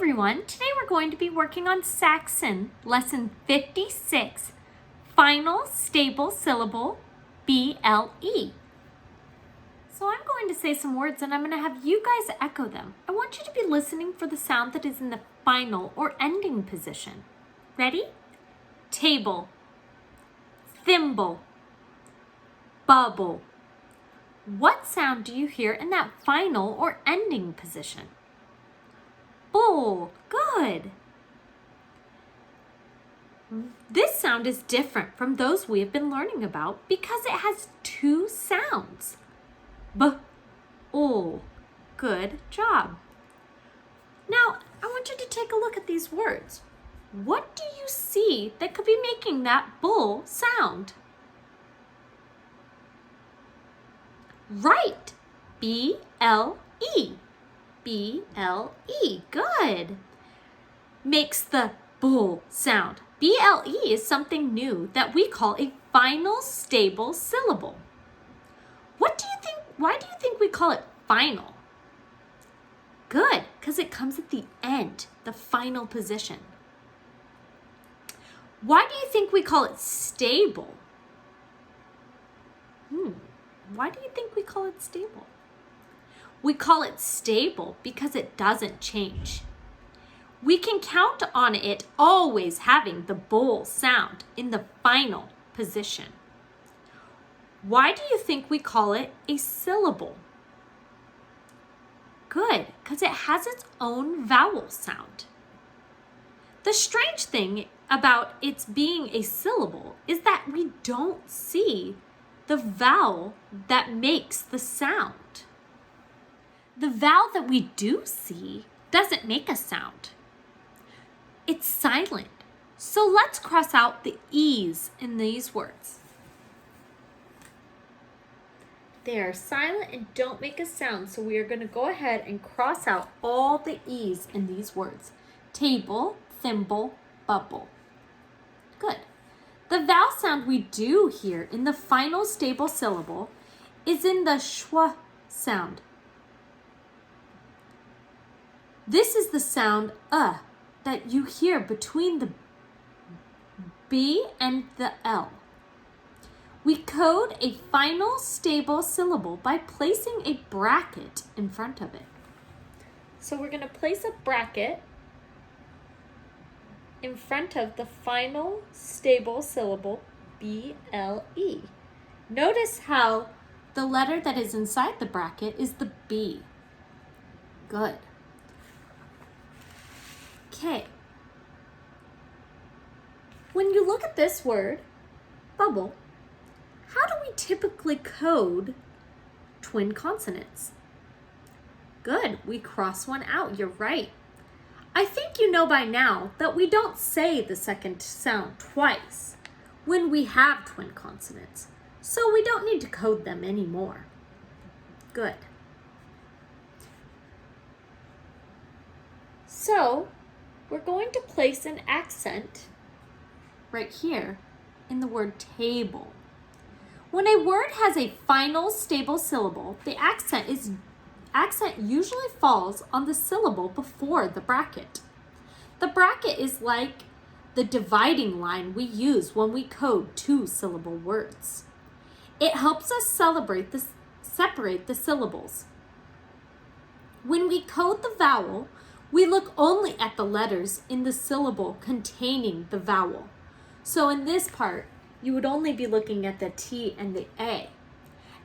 everyone, today we're going to be working on Saxon, lesson 56, final stable syllable, BLE. So I'm going to say some words and I'm going to have you guys echo them. I want you to be listening for the sound that is in the final or ending position. Ready? Table, thimble, bubble. What sound do you hear in that final or ending position? Bull. Good. This sound is different from those we have been learning about because it has two sounds. B, ul. Good job. Now, I want you to take a look at these words. What do you see that could be making that bull sound? Right. B-L-E. B-L-E. Good. Makes the bull sound. B-L-E is something new that we call a final stable syllable. Why do you think we call it final? Good, because it comes at the end, the final position. Why do you think we call it stable? Why do you think we call it stable? We call it stable because it doesn't change. We can count on it always having the bull sound in the final position. Why do you think we call it a syllable? Good, because it has its own vowel sound. The strange thing about its being a syllable is that we don't see the vowel that makes the sound. The vowel that we do see doesn't make a sound. It's silent. So let's cross out the E's in these words. They are silent and don't make a sound, so we are going to go ahead and cross out all the E's in these words. Table, thimble, bubble. Good. The vowel sound we do hear in the final stable syllable is in the schwa sound. This is the sound that you hear between the B and the L. We code a final stable syllable by placing a bracket in front of it. So we're going to place a bracket in front of the final stable syllable, B-L-E. Notice how the letter that is inside the bracket is the B. Good. Okay. When you look at this word, bubble, how do we typically code twin consonants? Good, we cross one out, you're right. I think you know by now that we don't say the second sound twice when we have twin consonants, so we don't need to code them anymore. Good. So, we're going to place an accent right here in the word table. When a word has a final stable syllable, the accent usually falls on the syllable before the bracket. The bracket is like the dividing line we use when we code two-syllable words. It helps us separate the syllables. When we code the vowel, we look only at the letters in the syllable containing the vowel. So in this part, you would only be looking at the T and the A.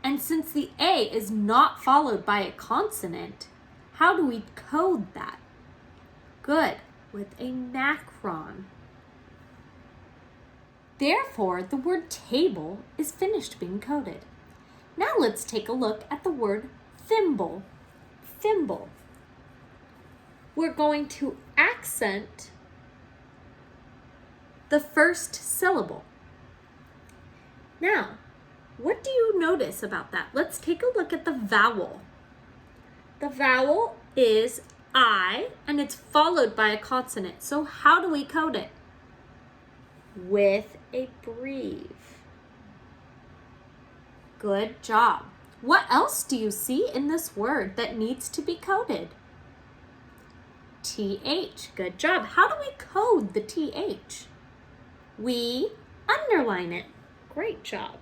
And since the A is not followed by a consonant, how do we code that? Good, with a macron. Therefore, the word table is finished being coded. Now let's take a look at the word thimble. Thimble. We're going to accent the first syllable. Now, what do you notice about that? Let's take a look at the vowel. The vowel is I, and it's followed by a consonant. So how do we code it? With a breve. Good job. What else do you see in this word that needs to be coded? TH. Good job. How do we code the TH? We underline it. Great job.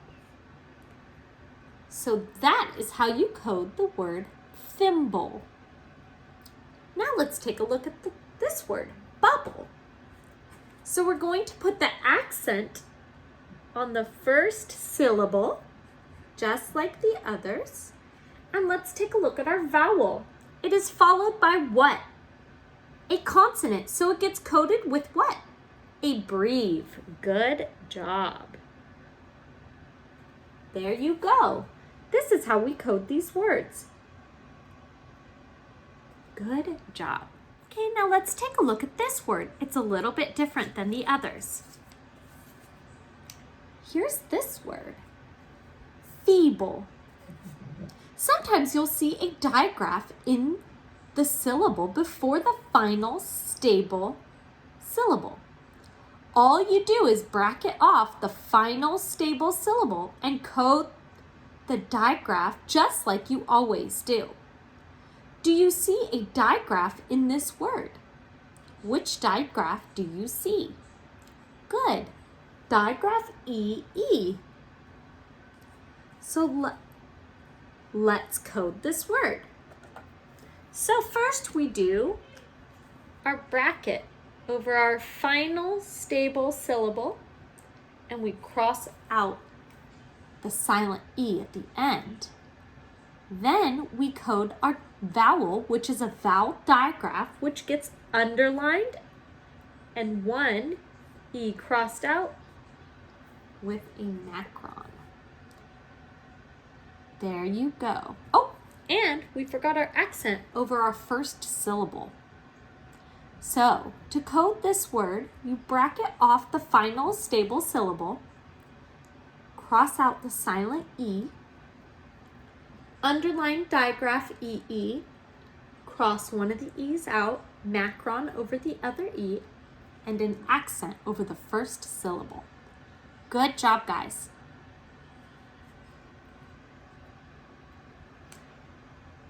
So that is how you code the word thimble. Now let's take a look at this word, bubble. So we're going to put the accent on the first syllable, just like the others. And let's take a look at our vowel. It is followed by what? A consonant. So it gets coded with what? A breve. Good job. There you go. This is how we code these words. Good job. Okay, now let's take a look at this word. It's a little bit different than the others. Here's this word, feeble. Sometimes you'll see a digraph in the syllable before the final stable syllable. All you do is bracket off the final stable syllable and code the digraph just like you always do. Do you see a digraph in this word? Which digraph do you see? Good. Digraph EE. So let's code this word. So first we do our bracket over our final stable syllable and we cross out the silent E at the end. Then we code our vowel, which is a vowel digraph, which gets underlined and one E crossed out with a macron. There you go. Oh, and we forgot our accent over our first syllable. So, to code this word, you bracket off the final stable syllable, cross out the silent E, underline digraph EE, cross one of the E's out, macron over the other E, and an accent over the first syllable. Good job, guys.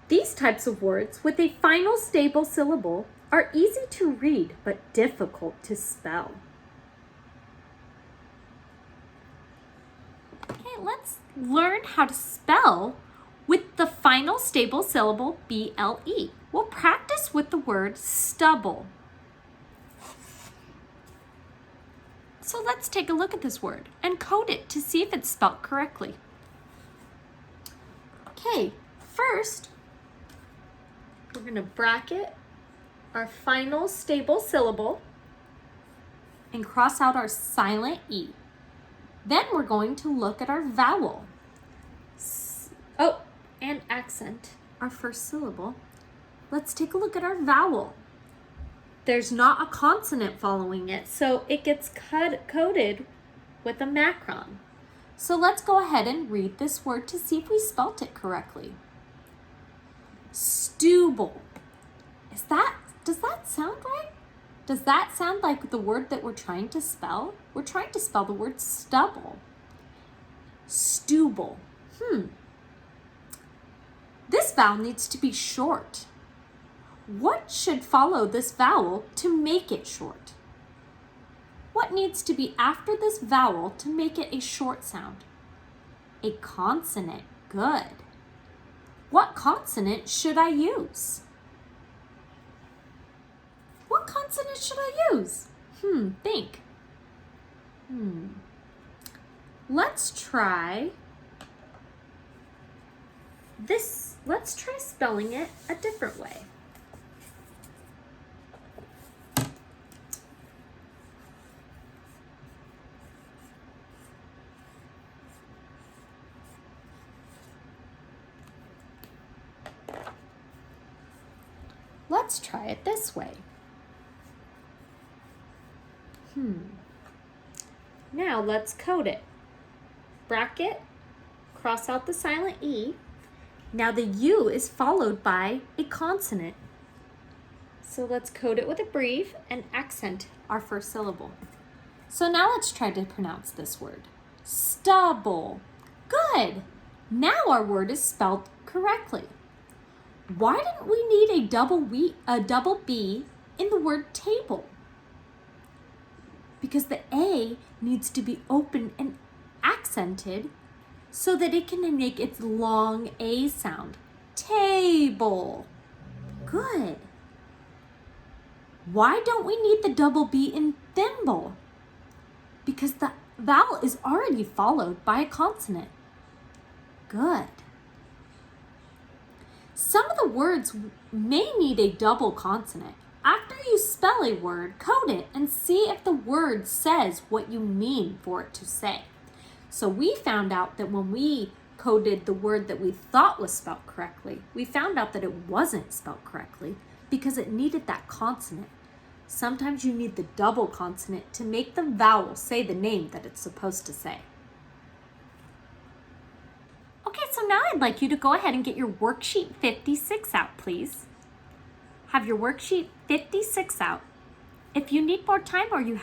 These types of words with a final stable syllable are easy to read but difficult to spell. Okay, let's learn how to spell with the final stable syllable BLE. We'll practice with the word stubble. So let's take a look at this word and code it to see if it's spelled correctly. Okay, first, we're going to bracket our final stable syllable and cross out our silent E. Then we're going to look at our vowel. And accent, our first syllable. Let's take a look at our vowel. There's not a consonant following it, so it gets coded with a macron. So let's go ahead and read this word to see if we spelt it correctly. Stubble. Does that sound right? Does that sound like the word that we're trying to spell? We're trying to spell the word stubble. Stubble. This vowel needs to be short. What should follow this vowel to make it short? What needs to be after this vowel to make it a short sound? A consonant. Good. What consonant should I use? What consonant should I use? Think. Let's try this. Let's try spelling it a different way. Let's try it this way. Now let's code it. Bracket, cross out the silent E. Now the U is followed by a consonant. So let's code it with a breve and accent our first syllable. So now let's try to pronounce this word. Stubble. Good. Now our word is spelled correctly. Why didn't we need a double B in the word table. Because the A needs to be open and accented so that it can make its long A sound. Table. Good. Why don't we need the double B in thimble? Because the vowel is already followed by a consonant. Good. Some of the words may need a double consonant. After you spell a word, code it and see if the word says what you mean for it to say. So we found out that when we coded the word that we thought was spelled correctly, we found out that it wasn't spelled correctly because it needed that consonant. Sometimes you need the double consonant to make the vowel say the name that it's supposed to say. Okay, so now I'd like you to go ahead and get your worksheet 56 out, please. Have your worksheet 56 out. If you need more time or you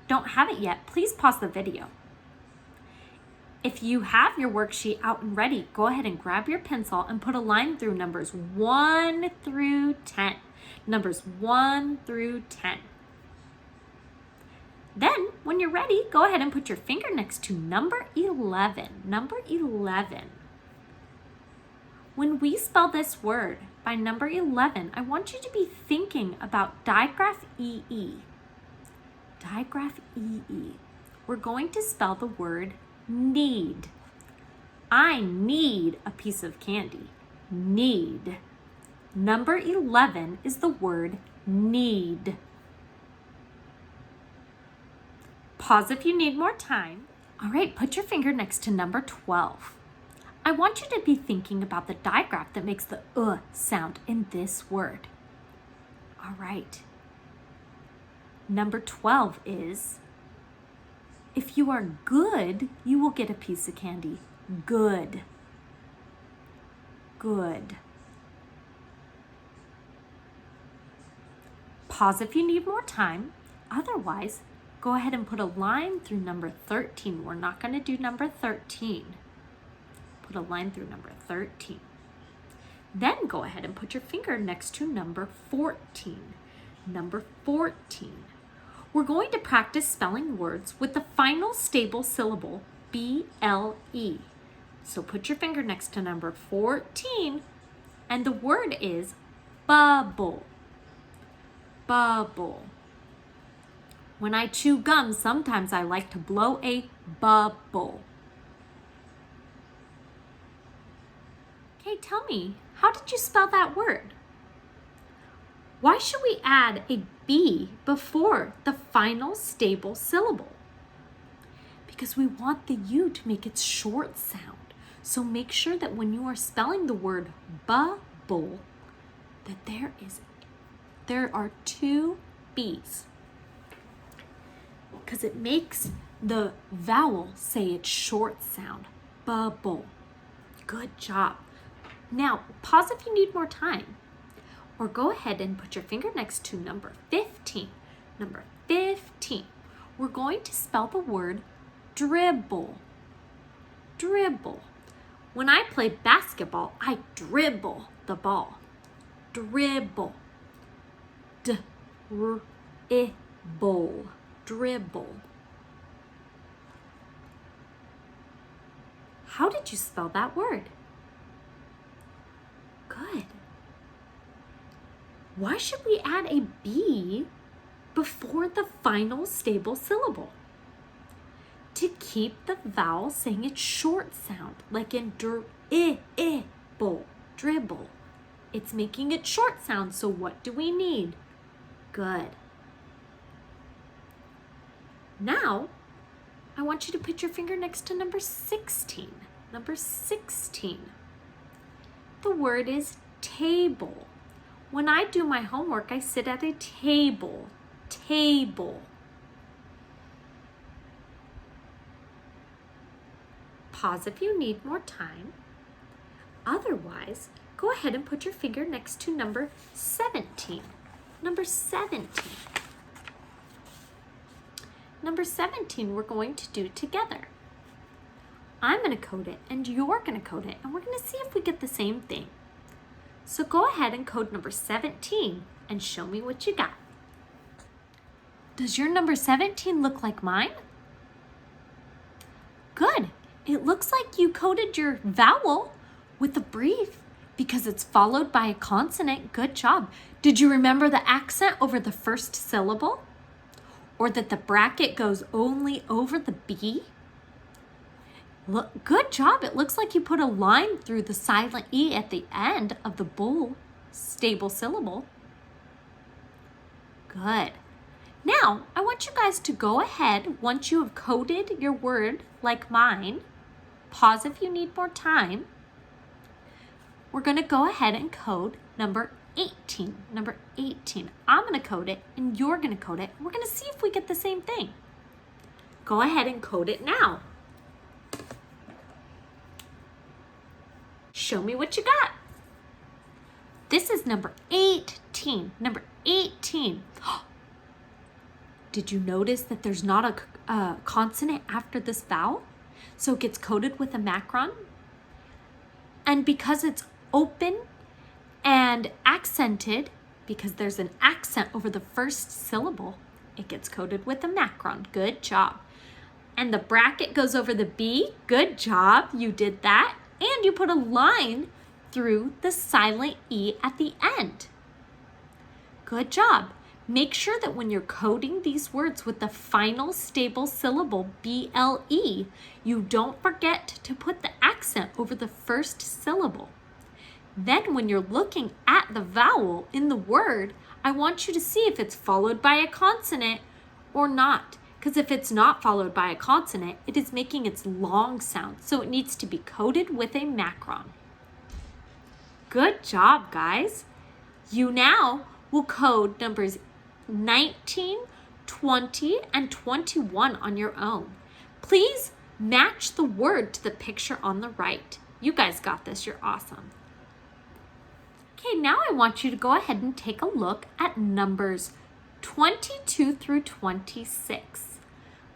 don't have it yet, please pause the video. If you have your worksheet out and ready, go ahead and grab your pencil and put a line through numbers 1 through 10. Numbers 1 through 10. Then, when you're ready, go ahead and put your finger next to number 11. Number 11. When we spell this word by number 11, I want you to be thinking about digraph EE. Digraph EE. We're going to spell the word need. I need a piece of candy. Need. Number 11 is the word need. Pause if you need more time. All right, put your finger next to number 12. I want you to be thinking about the digraph that makes the sound in this word. All right. Number 12 is, if you are good, you will get a piece of candy. Good. Good. Pause if you need more time. Otherwise, go ahead and put a line through number 13. We're not going to do number 13. Put a line through number 13. Then go ahead and put your finger next to number 14. Number 14. We're going to practice spelling words with the final stable syllable, B-L-E. So put your finger next to number 14, and the word is bubble. Bubble. When I chew gum, sometimes I like to blow a bubble. Okay, tell me, how did you spell that word? Why should we add a B before the final stable syllable? Because we want the U to make its short sound. So make sure that when you are spelling the word bubble, that there are two B's. Because it makes the vowel say its short sound. Bubble. Good job. Now, pause if you need more time. Or go ahead and put your finger next to number 15. Number 15. We're going to spell the word dribble. Dribble. When I play basketball, I dribble the ball. Dribble. D-r-ibble. Dribble. How did you spell that word? Good. Why should we add a B before the final stable syllable? To keep the vowel saying its short sound, like in dribble, dribble. It's making it short sound, so what do we need? Good. Now, I want you to put your finger next to number 16. Number 16. The word is table. When I do my homework, I sit at a table. Table. Pause if you need more time. Otherwise, go ahead and put your finger next to number 17. Number 17. Number 17 we're going to do together. I'm going to code it and you're going to code it, and we're going to see if we get the same thing. So go ahead and code number 17 and show me what you got. Does your number 17 look like mine? Good. It looks like you coded your vowel with a brief because it's followed by a consonant. Good job. Did you remember the accent over the first syllable? Or that the bracket goes only over the B? Look, good job. It looks like you put a line through the silent E at the end of the bool, stable syllable. Good. Now, I want you guys to go ahead, once you have coded your word like mine, pause if you need more time. We're going to go ahead and code number 18. Number 18. I'm going to code it and you're going to code it. We're going to see if we get the same thing. Go ahead and code it now. Show me what you got. This is number 18. Number 18. Did you notice that there's not a consonant after this vowel? So it gets coded with a macron. And because it's open and accented, because there's an accent over the first syllable, it gets coded with a macron. Good job. And the bracket goes over the B. Good job. You did that. And you put a line through the silent E at the end. Good job. Make sure that when you're coding these words with the final stable syllable, BLE, you don't forget to put the accent over the first syllable. Then when you're looking at the vowel in the word, I want you to see if it's followed by a consonant or not. Because if it's not followed by a consonant, it is making its long sound. So it needs to be coded with a macron. Good job, guys. You now will code numbers 19, 20, and 21 on your own. Please match the word to the picture on the right. You guys got this. You're awesome. Okay, now I want you to go ahead and take a look at numbers 22 through 26.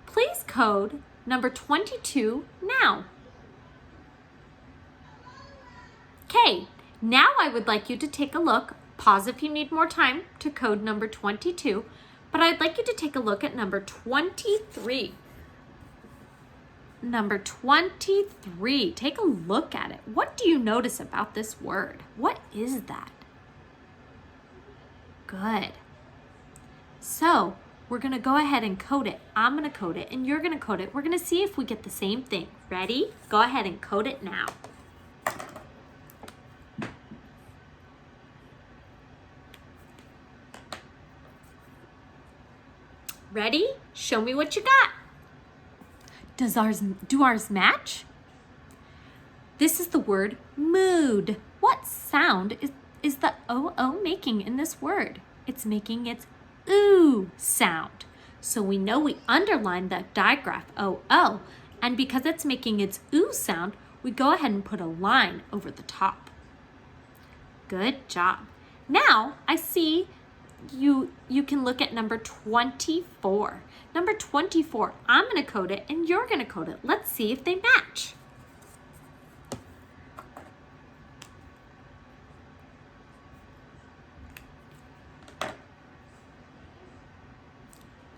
Please code number 22 now. Okay, now I would like you to take a look. Pause if you need more time to code number 22, but I'd like you to take a look at number 23. Number 23, take a look at it. What do you notice about this word? What is that? Good. So we're gonna go ahead and code it. I'm gonna code it and you're gonna code it. We're gonna see if we get the same thing. Ready? Go ahead and code it now. Ready? Show me what you got. Do ours match? This is the word mood. What sound is the O making in this word? It's making its ooh sound. So we know we underlined that digraph OO, and because it's making its ooh sound, we go ahead and put a line over the top. Good job. Now I see you can look at number 24. Number 24, I'm going to code it and you're going to code it. Let's see if they match.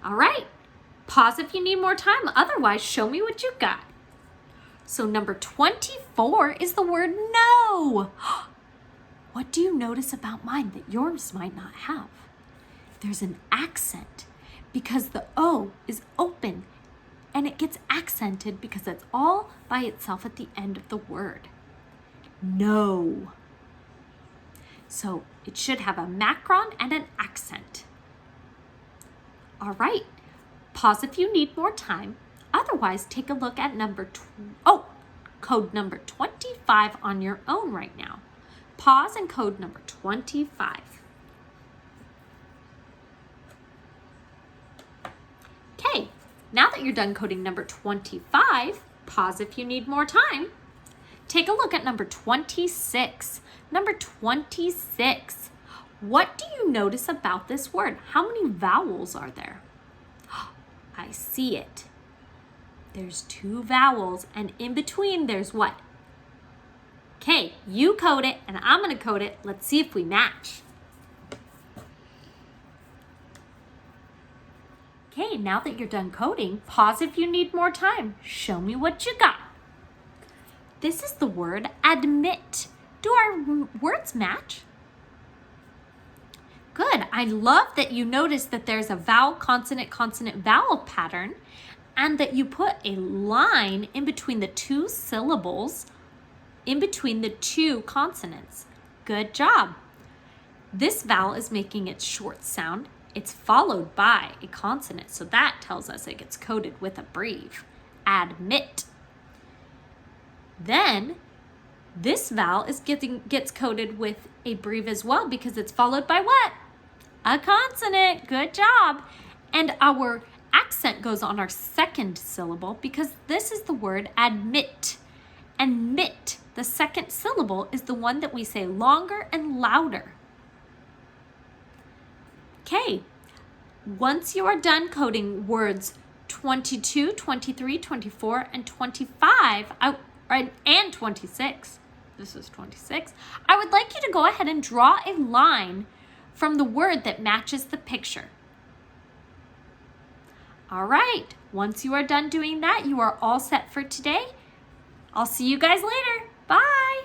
All right, pause if you need more time. Otherwise, show me what you got. So number 24 is the word no. What do you notice about mine that yours might not have? There's an accent because the O is open and it gets accented because it's all by itself at the end of the word. No. So it should have a macron and an accent. All right, pause if you need more time. Otherwise, take a look at code number 25 on your own right now. Pause and code number 25. Okay, now that you're done coding number 25, pause if you need more time. Take a look at number 26. Number 26. What do you notice about this word? How many vowels are there? I see it. There's 2 vowels, and in between there's what? Okay, you code it and I'm gonna code it. Let's see if we match. Okay, now that you're done coding, pause if you need more time. Show me what you got. This is the word admit. Do our words match? Good. I love that you notice that there's a vowel, consonant, consonant, vowel pattern, and that you put a line in between the two syllables, in between the two consonants. Good job. This vowel is making its short sound. It's followed by a consonant, so that tells us it gets coded with a breve. Admit. Then this vowel gets coded with a breve as well because it's followed by what? A consonant. Good job. And our accent goes on our second syllable because this is the word admit. And mit, the second syllable, is the one that we say longer and louder. Okay, once you are done coding words 22, 23, 24, and 25, and 26, this is 26, I would like you to go ahead and draw a line from the word that matches the picture. All right, once you are done doing that, you are all set for today. I'll see you guys later. Bye.